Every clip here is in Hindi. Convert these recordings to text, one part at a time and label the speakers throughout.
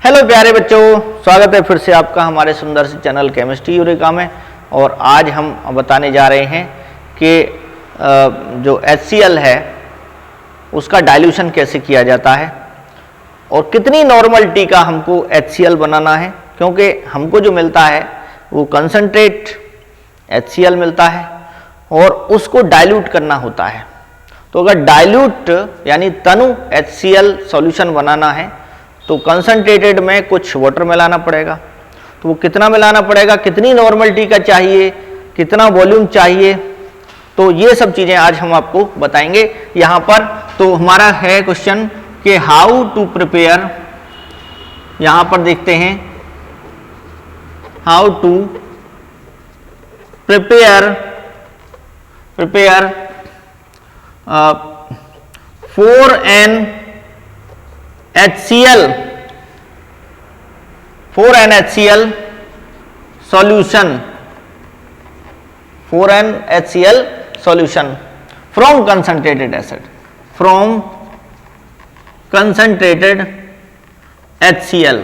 Speaker 1: हेलो प्यारे बच्चों, स्वागत है फिर से आपका हमारे सुंदर से चैनल केमिस्ट्री यूरेका में। और आज हम बताने जा रहे हैं कि जो HCl है उसका डाइल्यूशन कैसे किया जाता है और कितनी नॉर्मलिटी का हमको HCl बनाना है, क्योंकि हमको जो मिलता है वो कंसंट्रेट HCl मिलता है और उसको डाइल्यूट करना होता है। तो अगर डाइल्यूट यानी तनु HCl सॉल्यूशन बनाना है तो कंसंट्रेटेड में कुछ वाटर मिलाना पड़ेगा। तो वो कितना मिलाना पड़ेगा, कितनी नॉर्मलिटी का चाहिए, कितना वॉल्यूम चाहिए, तो ये सब चीज़ें आज हम आपको बताएंगे यहाँ पर। तो हमारा है क्वेश्चन कि हाउ टू प्रिपेयर, यहाँ पर देखते हैं how to prepare 4NHCl solution, 4NHCl solution from concentrated acid, from concentrated HCl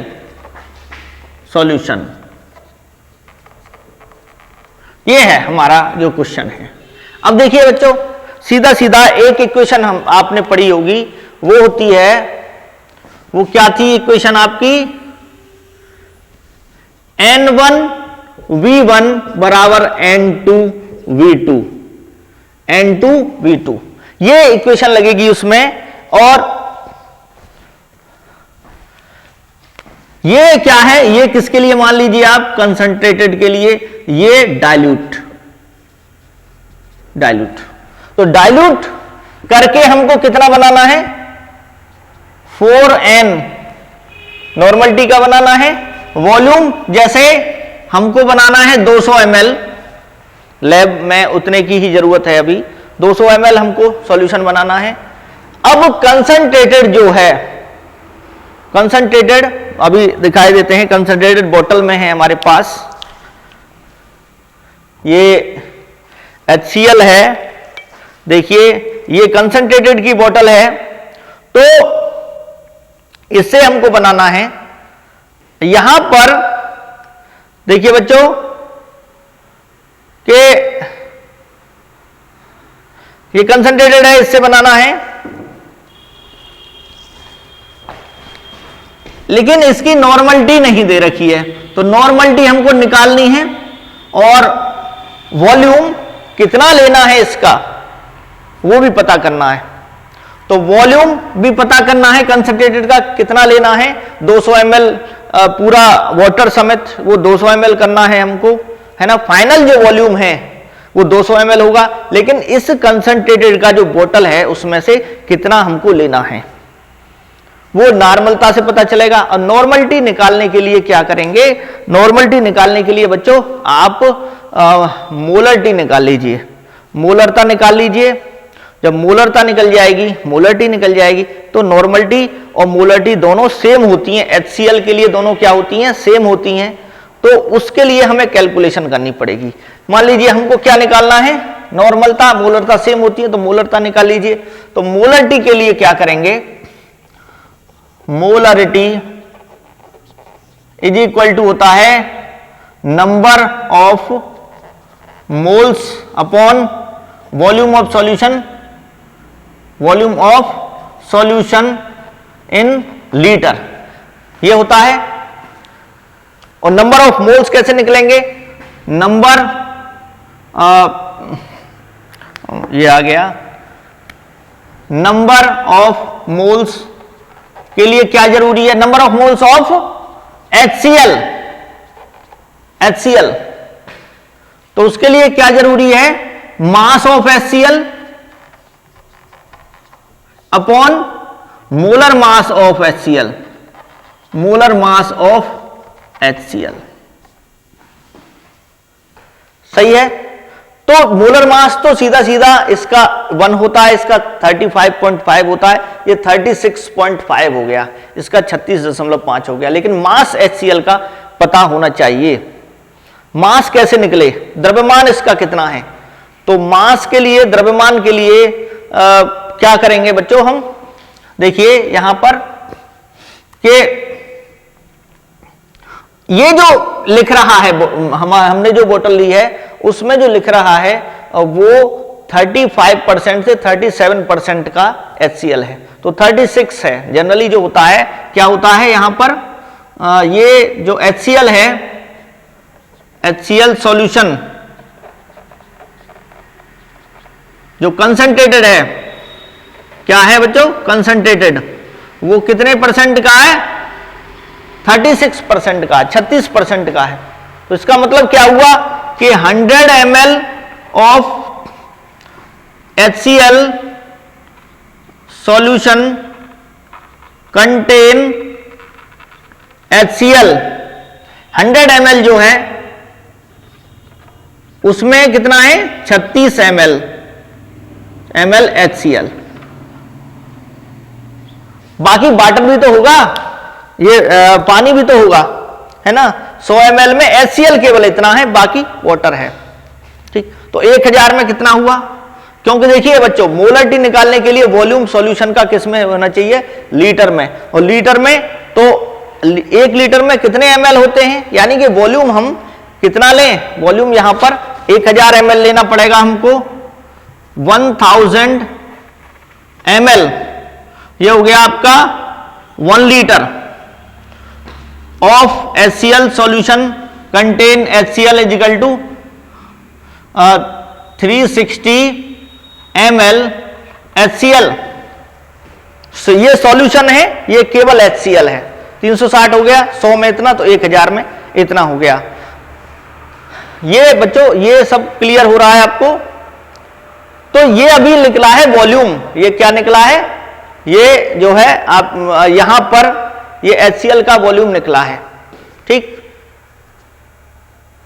Speaker 1: solution। ये है हमारा जो क्वेश्चन है। अब देखिए बच्चों, सीधा सीधा एक इक्वेशन हम आपने पढ़ी होगी, वो होती है, वो क्या थी इक्वेशन आपकी, N1V1 बराबर N2V2, N2V2 ये इक्वेशन लगेगी उसमें। और ये क्या है, ये किसके लिए मान लीजिए आप, कंसंट्रेटेड के लिए, ये डाइल्यूट। तो डाइल्यूट करके हमको कितना बनाना है, 4N नॉर्मलिटी का बनाना है। वॉल्यूम जैसे हमको बनाना है 200 ml, लैब में उतने की ही जरूरत है, अभी 200 ml हमको सॉल्यूशन बनाना है। अब कंसंट्रेटेड जो है, कंसंट्रेटेड अभी दिखाई देते हैं, कंसंट्रेटेड बोतल में है हमारे पास, ये HCl है, देखिए ये कंसंट्रेटेड की बोतल है। तो इससे हमको बनाना है, यहां पर देखिए बच्चों कि ये कंसंट्रेटेड है, इससे बनाना है, लेकिन इसकी नॉर्मलिटी नहीं दे रखी है। तो नॉर्मलिटी हमको निकालनी है और वॉल्यूम कितना लेना है इसका वो भी पता करना है। तो वॉल्यूम भी पता करना है, कंसंट्रेटेड का कितना लेना है, 200 ml पूरा वाटर समेत वो 200 ml करना है हमको, है ना। फाइनल जो वॉल्यूम है वो 200 ml होगा, लेकिन इस कंसंट्रेटेड का जो बोतल है उसमें से कितना हमको लेना है वो नॉर्मलता से पता चलेगा। और नॉर्मलिटी निकालने के लिए क्या करेंगे, नॉर्मलिटी निकालने के लिए बच्चों आप मोलरिटी निकाल लीजिए, मोलरता निकाल लीजिए। जब मोलरता निकल जाएगी, मोलरिटी निकल जाएगी, तो नॉर्मलिटी और मोलरिटी दोनों सेम होती हैं। HCl के लिए दोनों क्या होती हैं, सेम होती हैं। तो उसके लिए हमें कैलकुलेशन करनी पड़ेगी। मान लीजिए हमको क्या निकालना है, नॉर्मलता, मोलरता सेम होती है, तो मोलरता निकाल लीजिए। तो मोलरिटी के लिए क्या करेंगे, मोलरिटी इज इक्वल टू होता है number of moles upon volume of solution, volume of solution in litre, ये होता है। और नंबर ऑफ मोल्स कैसे निकलेंगे, नंबर ये आ गया, नंबर ऑफ मोल्स के लिए क्या जरूरी है, number of moles of HCl। तो उसके लिए क्या जरूरी है, mass of HCl upon molar mass of HCl, molar mass of HCl, सही है। तो मोलर मास तो सीधा सीधा इसका 1 होता है, इसका 35.5 होता है, ये 36.5 हो गया, इसका 36.5 हो गया। लेकिन मास HCl का पता होना चाहिए। मास कैसे निकले, द्रव्यमान इसका कितना है, तो मास के लिए, द्रव्यमान के लिए क्या करेंगे बच्चों, हम देखिए यहां पर कि ये जो लिख रहा है हमने जो बोतल ली है उसमें जो लिख रहा है वो 35% से 37% का HCl है, तो 36 है। जनरली जो होता है क्या होता है यहां पर ये जो HCl है, HCl सॉल्यूशन जो कंसंट्रेटेड है, क्या है बच्चों, कंसंट्रेटेड, वो कितने परसेंट का है, 36% का, 36% का है। तो इसका मतलब क्या हुआ कि 100 ml of HCl solution contain HCl, 100 ml जो है उसमें कितना है, 36 ml HCl। बाकी वाटर भी तो होगा, ये पानी भी तो होगा, है ना। 100 ml में HCl केवल इतना है, बाकी वाटर है, ठीक। तो 1000 में कितना हुआ, क्योंकि देखिए बच्चों मोलरिटी निकालने के लिए वॉल्यूम सॉल्यूशन का किस में होना चाहिए, लीटर में, और लीटर में तो 1 लीटर में कितने ml होते हैं, यानी कि वॉल्यूम हम कितना लें, वॉल्यूम यहां पर 1000 ml लेना पड़ेगा हमको, 1000 ml, ये हो गया आपका 1 litre of HCl solution contain HCl is equal to 360 ml HCl। So ये सॉल्यूशन है, ये केवल HCl है। 360 हो गया, 100 में इतना, तो 1000 में इतना हो गया। ये बच्चों ये सब क्लियर हो रहा है आपको। तो ये अभी निकला है वॉल्यूम, ये क्या निकला है, ये जो है आप यहां पर ये HCl का वॉल्यूम निकला है, ठीक,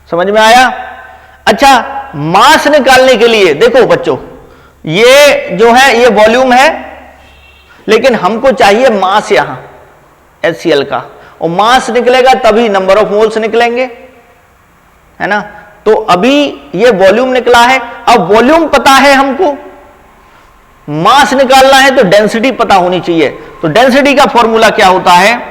Speaker 1: समझ में आया। अच्छा, मास निकालने के लिए देखो बच्चों, ये जो है ये वॉल्यूम है, लेकिन हमको चाहिए मास यहां HCl का, और मास निकलेगा तभी नंबर ऑफ मोल्स निकलेंगे, है ना। तो अभी ये वॉल्यूम निकला है, अब वॉल्यूम पता है हमको, मास निकालना है तो डेंसिटी पता होनी चाहिए। तो डेंसिटी का फॉर्मूला क्या होता है,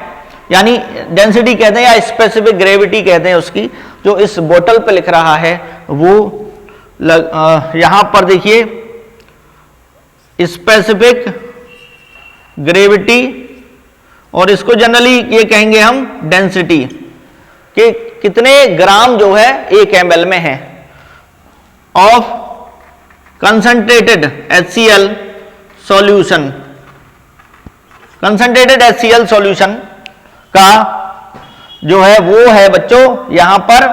Speaker 1: यानी डेंसिटी कहते हैं या स्पेसिफिक ग्रेविटी कहते हैं उसकी, जो इस बोतल पे लिख रहा है वो यहां पर देखिए स्पेसिफिक ग्रेविटी, और इसको जनरली ये कहेंगे हम डेंसिटी, कि कितने ग्राम जो है 1 ml में है of concentrated HCl solution, concentrated HCl solution का जो है वो है बच्चों यहां पर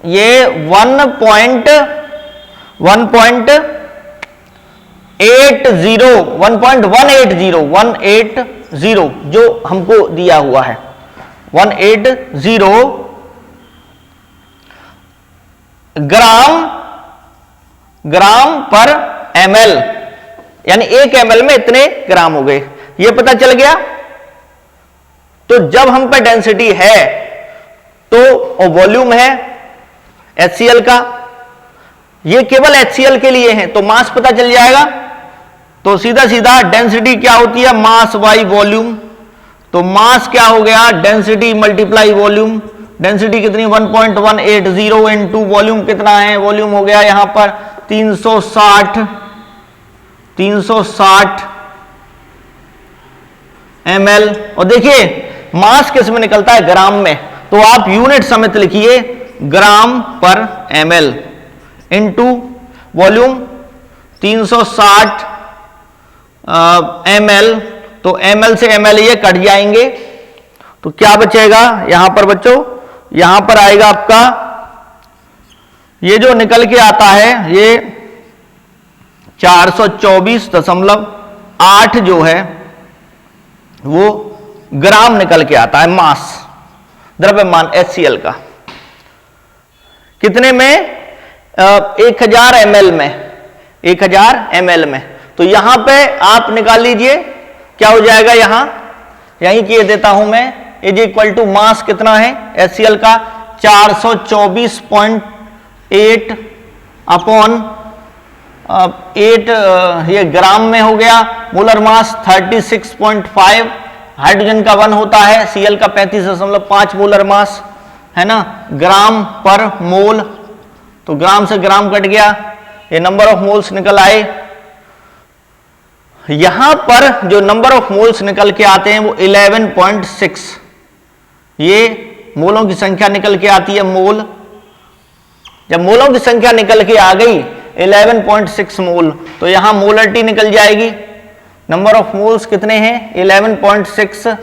Speaker 1: ये 1.80 जो हमको दिया हुआ है, 180 ग्राम पर ml, यानी 1 ml में इतने ग्राम हो गए, ये पता चल गया। तो जब हम पे डेंसिटी है तो वॉल्यूम है HCl का, ये केवल HCl के लिए है, तो मास पता चल जाएगा। तो सीधा सीधा डेंसिटी क्या होती है, मास बाई वॉल्यूम। तो मास क्या हो गया, डेंसिटी मल्टीप्लाई वॉल्यूम। डेंसिटी कितनी 1.180 इनटू वॉल्यूम कितना है, वॉल्यूम हो गया यहां पर 360 ml। और देखिए मास किस में निकलता है, ग्राम में, तो आप यूनिट समेत लिखिए ग्राम पर ml इनटू वॉल्यूम 360 ml। तो ml से ml ये कट जाएंगे, तो क्या बचेगा यहां पर बच्चों, यहां पर आएगा आपका ये जो निकल के आता है ये 424.8 जो है वो ग्राम निकल के आता है, मास द्रव्यमान HCl का। कितने में, 1000 ml में, 1000 ml में। तो यहां पे आप निकाल लीजिए क्या हो जाएगा, यहीं किए देता हूं मैं, इज इक्वल टू मास कितना है HCl का 424.8 अपॉन 8, ये ग्राम में हो गया, मोलर मास 36.5 हाइड्रोजन का 1 होता है, Cl का 35.5 मोलर मास है ना, ग्राम पर मोल, तो ग्राम से ग्राम कट गया, ये नंबर ऑफ मोल्स निकल आए। यहां पर जो नंबर ऑफ मोल्स निकल के आते हैं वो 11.6, ये मोलों की संख्या निकल के आती है मोल। जब मोलों की संख्या निकल के आ गई 11.6 मोल, तो यहां मोलरिटी निकल जाएगी। नंबर ऑफ मोल्स कितने हैं? 11.6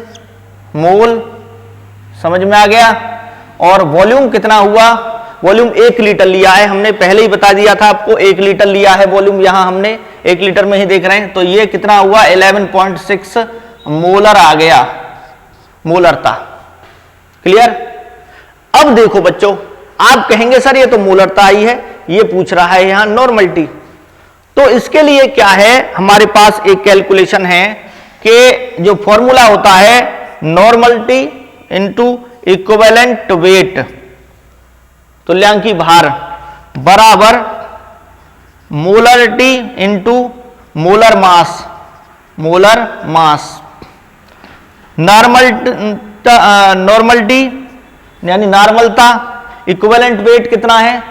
Speaker 1: मोल, समझ में आ गया। और वॉल्यूम कितना हुआ? वॉल्यूम 1 लीटर लिया है हमने, पहले ही बता दिया था आपको, 1 लीटर लिया है वॉल्यूम, यहां हमने 1 लीटर में ही देख रहे हैं। तो ये कितना हुआ? 11.6 मोलर आ गया, मोलरता। क्लियर? अब देखो बच्चों, आप कहेंगे सर ये तो मोलरता आई है, ये पूछ रहा है यहां नॉर्मलिटी। तो इसके लिए क्या है, हमारे पास एक कैलकुलेशन है कि जो फॉर्मूला होता है नॉर्मलिटी इनटू इक्विवेलेंट वेट, तुल्यांकी भार, बराबर molarity into molar mass, molar mass. Normality यानी नॉर्मलता, इक्विवेलेंट वेट कितना है?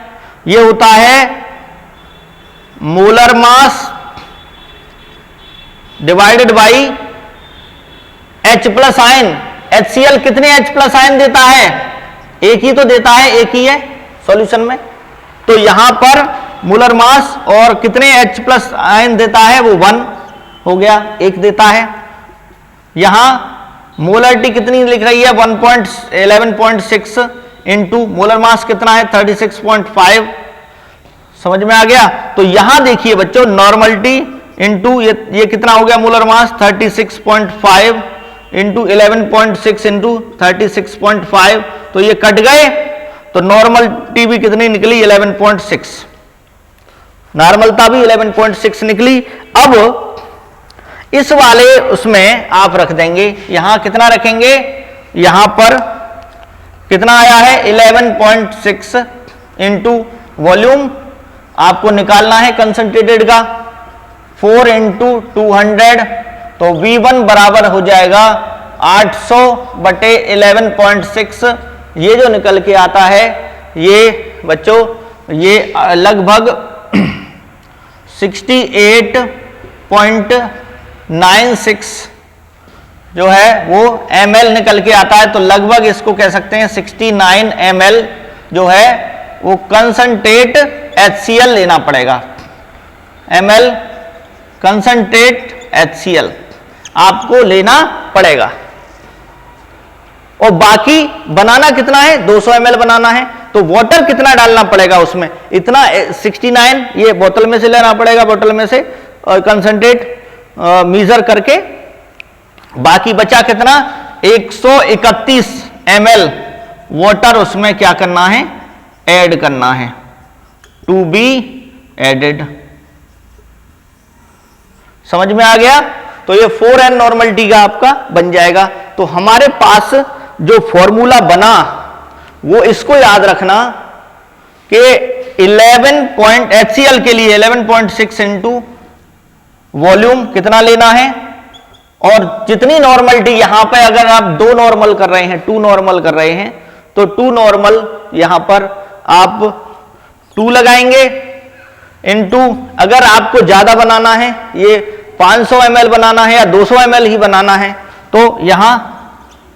Speaker 1: ये होता है molar mass divided by H plus ion. HCl कितने H प्लस आयन देता है? एक ही तो देता है, एक ही है सॉल्यूशन में। तो यहां पर मोलर मास और कितने H प्लस आयन देता है? वो 1 हो गया, एक देता है। यहां मोलरिटी कितनी लिख रही है? 11.6 इंटू मोलर मास कितना है? 36.5। समझ में आ गया? तो यहां देखिए बच्चों, नॉर्मलिटी इंटू ये कितना हो गया? मोलर मास 36.5 इंटू 11.6 इंटू 36.5, तो ये कट गए, तो नॉर्मलिटी भी कितनी निकली? 11.6। नॉर्मलता भी 11.6 निकली। अब इस वाले उसमें आप रख देंगे, यहां कितना रखेंगे? यहां पर कितना आया है? 11.6 इंटू वॉल्यूम आपको निकालना है कंसंट्रेटेड का, 4 इंटू 200, तो V1 बराबर हो जाएगा 800 बटे 11.6। ये जो निकल के आता है ये बच्चों, ये लगभग 68.96 जो है वो ml निकल के आता है। तो लगभग इसको कह सकते हैं 69 ml जो है वो कंसंट्रेट HCl लेना पड़ेगा। ml कंसंट्रेट HCl आपको लेना पड़ेगा। और बाकी बनाना कितना है? 200 ml बनाना है, तो वाटर कितना डालना पड़ेगा उसमें? इतना 69, ये बोतल में से लेना पड़ेगा, बोतल में से, और कंसंट्रेट मीजर करके। बाकी बचा कितना? 131 ml वाटर उसमें क्या करना है? ऐड करना है, टू बी एडेड। समझ में आ गया? तो ये 4n नॉर्मलिटी का आपका बन जाएगा। तो हमारे पास जो फॉर्मूला बना वो इसको याद रखना कि 11 HCl के लिए 11.6 इंटू वॉल्यूम कितना लेना है, और जितनी नॉर्मलिटी यहां पे अगर आप 2 नॉर्मल कर रहे हैं, 2 नॉर्मल कर रहे हैं, तो 2 नॉर्मल यहां पर आप 2 लगाएंगे इंटू, अगर आपको ज्यादा बनाना है, ये 500 ml बनाना है या 200 ml ही बनाना है, तो यहां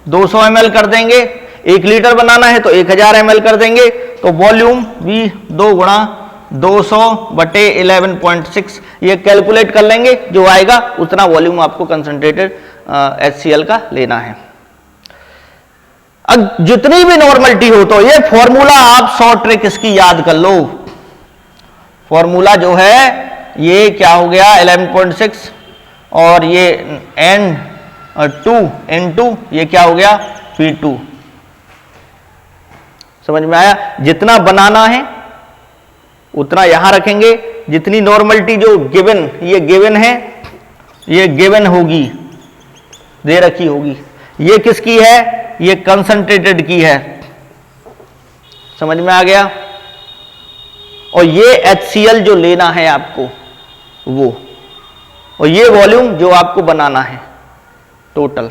Speaker 1: 200 ml कर देंगे। 1 लीटर बनाना है तो 1000 ml कर देंगे। तो वॉल्यूम भी 2 गुणा 200 बटे 11.6, ये कैलकुलेट कर लेंगे, जो आएगा उतना वॉल्यूम आपको कंसंट्रेटेड HCl का लेना है। अब जितनी भी नॉर्मलिटी हो, तो ये फॉर्मूला आप शॉर्ट ट्रिक इसकी याद कर लो। फॉर्मूला जो है ये क्या हो गया? 11.6 और ये N2 N2, ये क्या हो गया? P2। समझ में आया? जितना बनाना है उतना यहां रखेंगे, जितनी नॉर्मलिटी जो गिवन, ये गिवन है, ये गिवन होगी, दे रखी होगी। ये किसकी है? ये कंसंट्रेटेड की है। समझ में आ गया? और ये HCl जो लेना है आपको वो, और ये वॉल्यूम जो आपको बनाना है टोटल।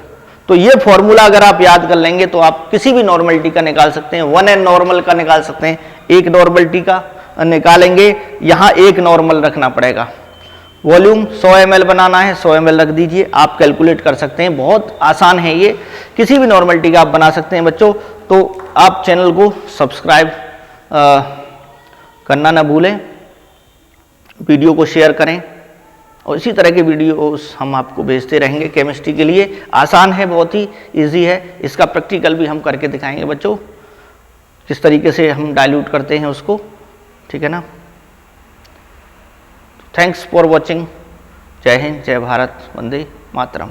Speaker 1: तो तो ये फॉर्मूला अगर आप याद कर लेंगे तो आप किसी भी नॉर्मलिटी का निकाल सकते हैं, 1n नॉर्मल का निकाल सकते हैं, एक नॉर्मलिटी का निकालेंगे, यहाँ एक नॉर्मल रखना पड़ेगा। वॉल्यूम 100 ml बनाना है, 100 ml रख दीजिए, आप कैलकुलेट कर सकते हैं, बहुत आसान है ये, किसी भी नॉर्मलिटी का आप बना सकते हैं बच्चों। तो आप चैनल को सब्सक्राइब करना ना भूलें, वीडियो को शेयर करें और इसी तरह के वीडियोस हम आपको भेजते रहेंगे। केमिस्ट्री के लिए आसान है, बहुत ही इजी है, इसका प्रैक्टिकल भी हम करके दिखाएंगे बच्चों, किस तरीके से हम डाइल्यूट करते हैं उसको, ठीक है ना। Thanks for watching. जय हिंद, जय भारत, वंदे मातरम।